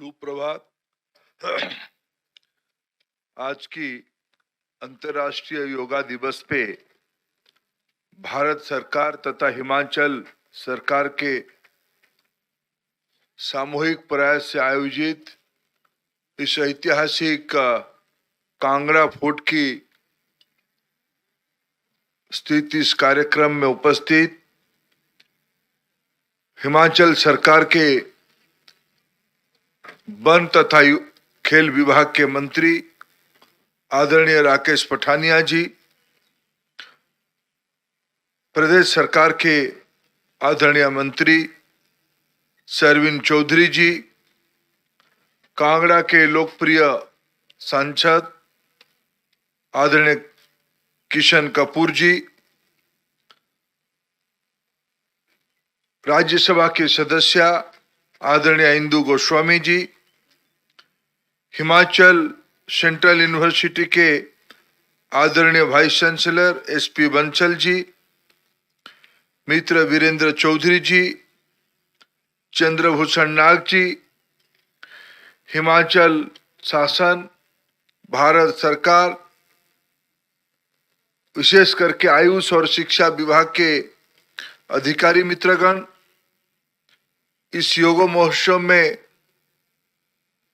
सुप्रभात। आज की अंतर्राष्ट्रीय योगा दिवस पे भारत सरकार तथा हिमाचल सरकार के सामूहिक प्रयास से आयोजित इस ऐतिहासिक कांगड़ा फोर्ट की स्थित इस कार्यक्रम में उपस्थित हिमाचल सरकार के वन तथा खेल विभाग के मंत्री आदरणीय राकेश पठानिया जी, प्रदेश सरकार के आदरणीय मंत्री सरवीन चौधरी जी, कांगड़ा के लोकप्रिय सांसद आदरणीय किशन कपूर जी, राज्यसभा के सदस्य आदरणीय इंदु गोस्वामी जी, हिमाचल सेंट्रल यूनिवर्सिटी के आदरणीय vice chancellor SP Bansal ji, मित्र वीरेंद्र चौधरी जी, चंद्रभूषण नाग जी, हिमाचल शासन, भारत सरकार, विशेष करके आयुष और शिक्षा विभाग के अधिकारी मित्रगण, इस योग महोत्सव में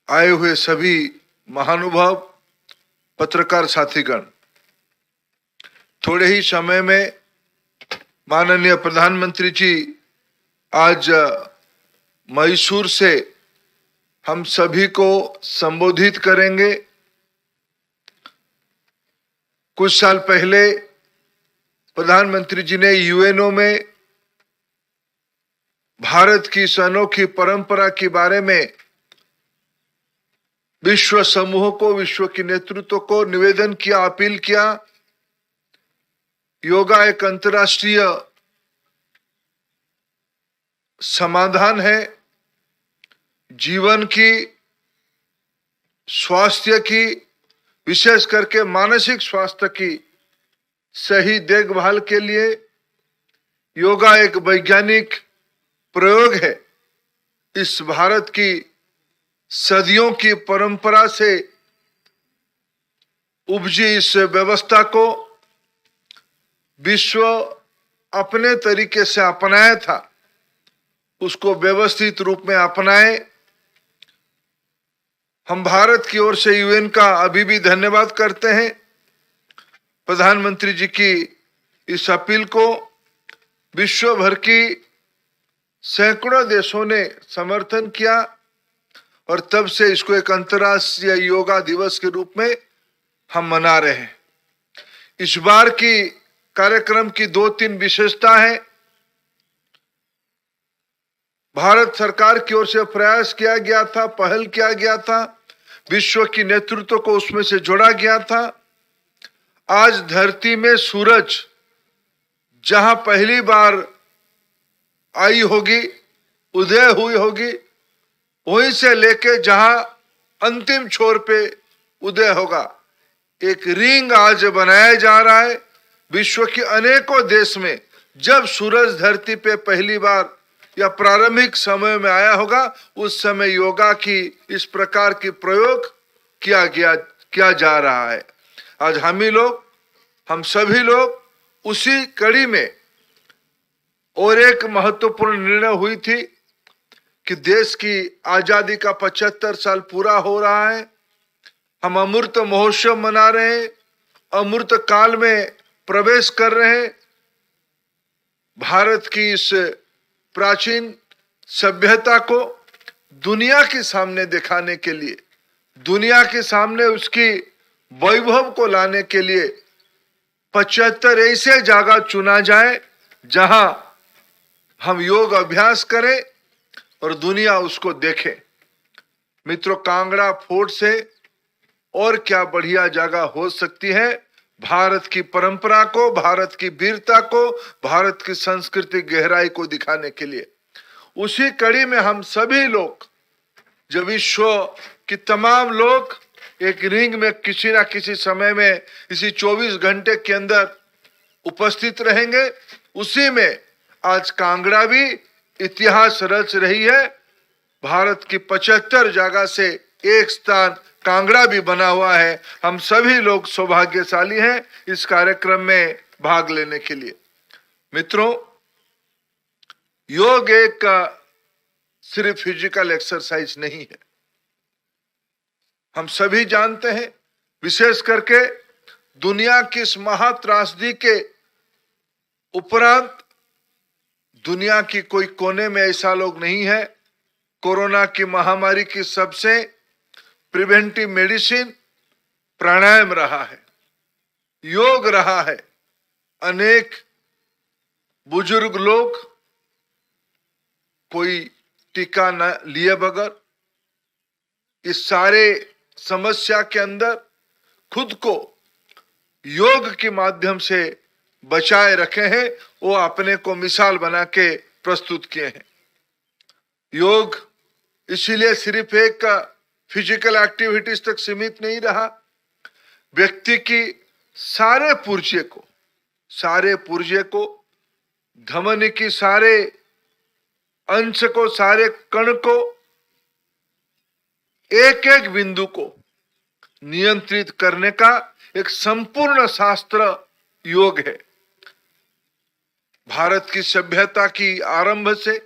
आए हुए सभी महानुभाव, पत्रकार साथीगण, थोड़े ही समय में माननीय प्रधानमंत्री जी आज मैसूर से हम सभी को संबोधित करेंगे। कुछ साल पहले प्रधानमंत्री जी ने यूएनओ में भारत की इस अनोखी परंपरा के बारे में विश्व समूह को, विश्व के नेतृत्व को निवेदन किया, अपील किया। योगा एक अंतर्राष्ट्रीय समाधान है, जीवन की, स्वास्थ्य की, विशेष करके मानसिक स्वास्थ्य की सही देखभाल के लिए योगा एक वैज्ञानिक प्रयोग है। इस भारत की सदियों की परंपरा से उपजी इस व्यवस्था को विश्व अपने तरीके से अपनाया था, उसको व्यवस्थित रूप में अपनाए। हम भारत की ओर से यूएन का अभी भी धन्यवाद करते हैं। प्रधानमंत्री जी की इस अपील को विश्व भर की सैकड़ों देशों ने समर्थन किया और तब से इसको एक अंतर्राष्ट्रीय योगा दिवस के रूप में हम मना रहे हैं। इस बार की कार्यक्रम की 2-3 विशेषता है। भारत सरकार की ओर से प्रयास किया गया था, पहल किया गया था, विश्व की नेतृत्व को उसमें से जोड़ा गया था। आज धरती में सूरज जहां पहली बार आई होगी, उदय हुई होगी, वहीं से लेके जहां अंतिम छोर पे उदय होगा, एक रिंग आज बनाया जा रहा है। विश्व के अनेकों देश में जब सूरज धरती पे पहली बार या प्रारंभिक समय में आया होगा, उस समय योगा की इस प्रकार की प्रयोग किया जा रहा है। आज हम सभी लोग उसी कड़ी में, और एक महत्वपूर्ण निर्णय हुई थी कि देश की आजादी का 75 साल पूरा हो रहा है। हम अमृत महोत्सव मना रहे हैं, अमृत काल में प्रवेश कर रहे हैं। भारत की इस प्राचीन सभ्यता को दुनिया के सामने दिखाने के लिए, दुनिया के सामने उसकी वैभव को लाने के लिए 75 ऐसे जगह चुना जाए जहां हम योग अभ्यास करें और दुनिया उसको देखे। मित्रों, कांगड़ा फोर्ट से और क्या बढ़िया जगह हो सकती है भारत की परंपरा को, भारत की वीरता को, भारत की संस्कृति गहराई को दिखाने के लिए। उसी कड़ी में हम सभी लोग, जो विश्व के तमाम लोग एक रिंग में किसी ना किसी समय में इसी 24 घंटे के अंदर उपस्थित रहेंगे। उसी में आज कांगड़ा भी इतिहास रच रही है। भारत की 75 जगह से एक स्थान कांगड़ा भी बना हुआ है। हम सभी लोग सौभाग्यशाली हैं इस कार्यक्रम में भाग लेने के लिए। मित्रों, योग एक सिर्फ फिजिकल एक्सरसाइज नहीं है। हम सभी जानते हैं, विशेष करके दुनिया की इस महात्रासदी के उपरांत दुनिया की कोई कोने में ऐसा लोग नहीं है। कोरोना की महामारी की सबसे प्रिवेंटिव मेडिसिन प्राणायाम रहा है, योग रहा है। अनेक बुजुर्ग लोग कोई टीका न लिए बगैर इस सारे समस्या के अंदर खुद को योग के माध्यम से बचाए रखे हैं। वो अपने को मिसाल बना के प्रस्तुत किए हैं। योग इसीलिए सिर्फ एक फिजिकल एक्टिविटीज तक सीमित नहीं रहा। व्यक्ति की सारे पुर्जे को धमनी की सारे अंश को, सारे कण को, एक एक बिंदु को नियंत्रित करने का एक संपूर्ण शास्त्र योग है। भारत की सभ्यता की आरंभ से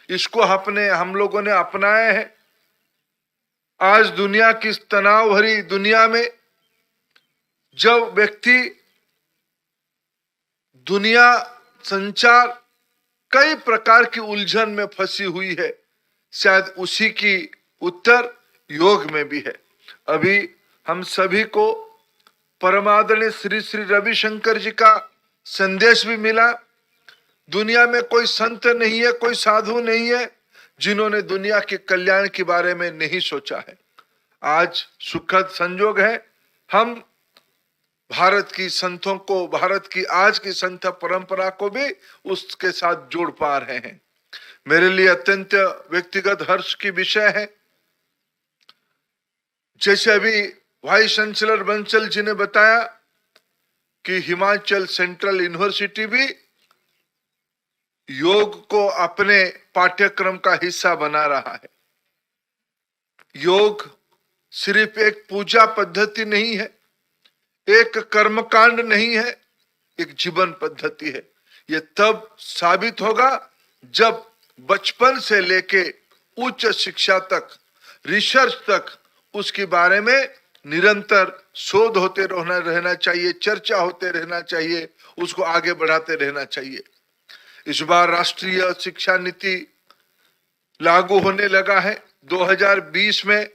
इसको हम लोगों ने अपनाया है। आज दुनिया की तनाव भरी दुनिया में जब व्यक्ति दुनिया संचार कई प्रकार की उलझन में फंसी हुई है, शायद उसी की उत्तर योग में भी है। अभी हम सभी को परमादरणीय श्री श्री रविशंकर जी का संदेश भी मिला। दुनिया में कोई संत नहीं है, कोई साधु नहीं है जिन्होंने दुनिया के कल्याण के बारे में नहीं सोचा है। आज सुखद संयोग है, हम भारत की संतों को, भारत की आज की संत परंपरा को भी उसके साथ जोड़ पा रहे हैं। मेरे लिए अत्यंत व्यक्तिगत हर्ष की विषय है, जैसे अभी वाइस चांसलर बंसल जी ने बताया कि हिमाचल सेंट्रल यूनिवर्सिटी भी योग को अपने पाठ्यक्रम का हिस्सा बना रहा है। योग सिर्फ एक पूजा पद्धति नहीं है, एक कर्मकांड नहीं है, एक जीवन पद्धति है। यह तब साबित होगा जब बचपन से लेके उच्च शिक्षा तक, रिसर्च तक उसके बारे में निरंतर शोध होते रहना चाहिए, चर्चा होते रहना चाहिए, उसको आगे बढ़ाते रहना चाहिए। इस बार राष्ट्रीय शिक्षा नीति लागू होने लगा है। 2020 में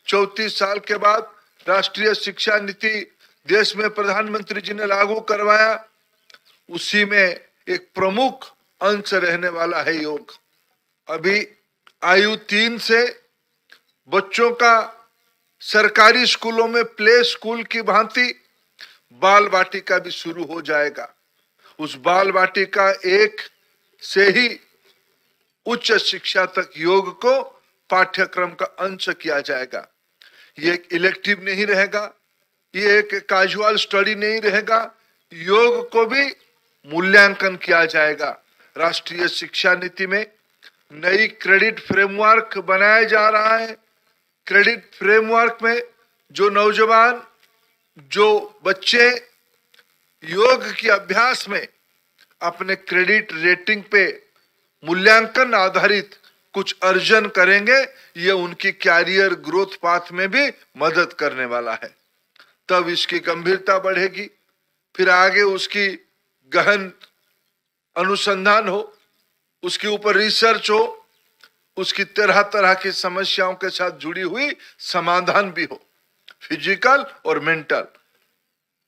34 साल के बाद राष्ट्रीय शिक्षा नीति देश में प्रधानमंत्री जी ने लागू करवाया। उसी में एक प्रमुख अंश रहने वाला है योग। अभी आयु 3 से बच्चों का सरकारी स्कूलों में प्ले स्कूल की भांति बाल वाटिका भी शुरू हो जाएगा। उस बाल वाटिका 1 से ही उच्च शिक्षा तक योग को पाठ्यक्रम का अंश किया जाएगा। ये एक इलेक्टिव नहीं रहेगा, ये एक कैजुअल स्टडी नहीं रहेगा। योग को भी मूल्यांकन किया जाएगा। राष्ट्रीय शिक्षा नीति में नई क्रेडिट फ्रेमवर्क बनाया जा रहा है। क्रेडिट फ्रेमवर्क में जो नौजवान, जो बच्चे योग के अभ्यास में अपने क्रेडिट रेटिंग पे मूल्यांकन आधारित कुछ अर्जन करेंगे, ये उनकी कैरियर ग्रोथ पाथ में भी मदद करने वाला है। तब इसकी गंभीरता बढ़ेगी, फिर आगे उसकी गहन अनुसंधान हो, उसके ऊपर रिसर्च हो, उसकी तरह तरह की समस्याओं के साथ जुड़ी हुई समाधान भी हो, फिजिकल और मेंटल।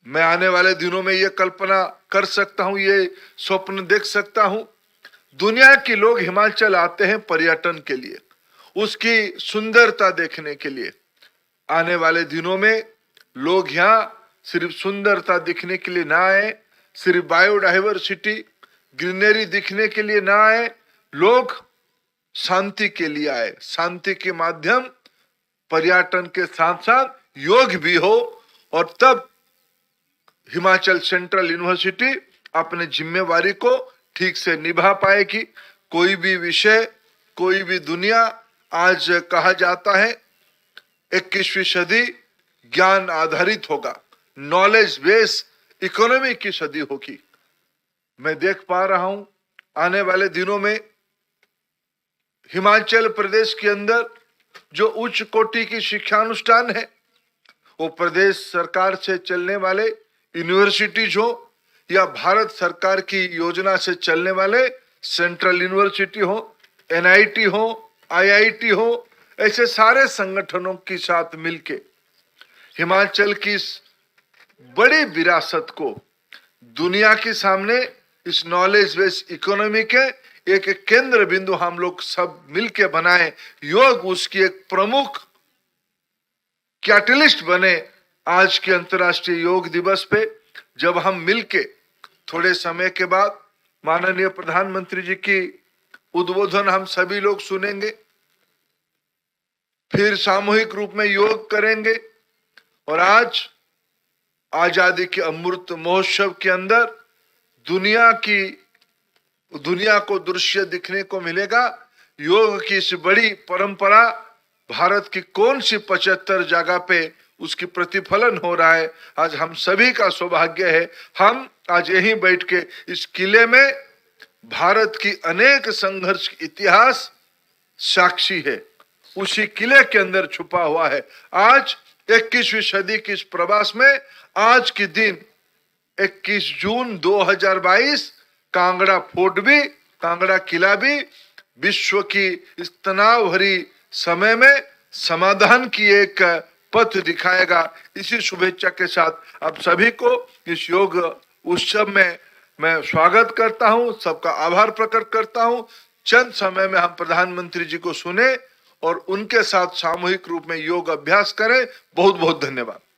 मैं आने वाले दिनों में ये कल्पना कर सकता हूं, ये स्वप्न देख सकता हूं, दुनिया के लोग हिमाचल आते हैं पर्यटन के लिए, उसकी सुंदरता देखने के लिए। आने वाले दिनों में लोग यहाँ सिर्फ सुंदरता दिखने के लिए ना आए, सिर्फ बायोडाइवर्सिटी, ग्रीनरी दिखने के लिए ना आए, लोग शांति के लिए आए। शांति के माध्यम पर्यटन के साथ साथ योग भी हो, और तब हिमाचल सेंट्रल यूनिवर्सिटी अपने जिम्मेवारी को ठीक से निभा पाएगी। कोई भी विषय, कोई भी दुनिया आज कहा जाता है 21वीं सदी ज्ञान आधारित होगा, नॉलेज बेस इकोनॉमी की सदी होगी। मैं देख पा रहा हूं आने वाले दिनों में हिमाचल प्रदेश के अंदर जो उच्च कोटि की शिक्षा अनुष्ठान है, वो प्रदेश सरकार से चलने वाले यूनिवर्सिटीज हो या भारत सरकार की योजना से चलने वाले सेंट्रल यूनिवर्सिटी हो, एनआईटी हो, आईआईटी हो, ऐसे सारे संगठनों के साथ मिलके हिमाचल की इस बड़ी विरासत को दुनिया के सामने इस नॉलेज बेस्ड इकोनॉमी के एक केंद्र बिंदु हम लोग सब मिलके बनाए, योग उसकी एक प्रमुख कैटलिस्ट बने। आज के अंतर्राष्ट्रीय योग दिवस पे जब हम मिलके थोड़े समय के बाद माननीय प्रधानमंत्री जी की उद्बोधन हम सभी लोग सुनेंगे, फिर सामूहिक रूप में योग करेंगे और आज आजादी के अमृत महोत्सव के अंदर दुनिया को दृश्य दिखने को मिलेगा। योग की इस बड़ी परंपरा भारत की कौन सी 75 जगह पे उसकी प्रतिफलन हो रहा है। आज हम सभी का सौभाग्य है, हम आज यहीं बैठ के इस किले में भारत की अनेक संघर्ष की इतिहास साक्षी है, उसी किले के अंदर छुपा हुआ है। आज 21वीं सदी की इस प्रवास में आज के दिन 21 जून 2022 कांगड़ा फोर्ट भी, कांगड़ा किला भी विश्व की इस तनाव भरी समय में समाधान की एक पथ दिखाएगा। इसी शुभेच्छा के साथ आप सभी को इस योग उत्सव में मैं स्वागत करता हूं, सबका आभार प्रकट करता हूं। चंद समय में हम प्रधानमंत्री जी को सुने और उनके साथ सामूहिक रूप में योग अभ्यास करें। बहुत बहुत धन्यवाद।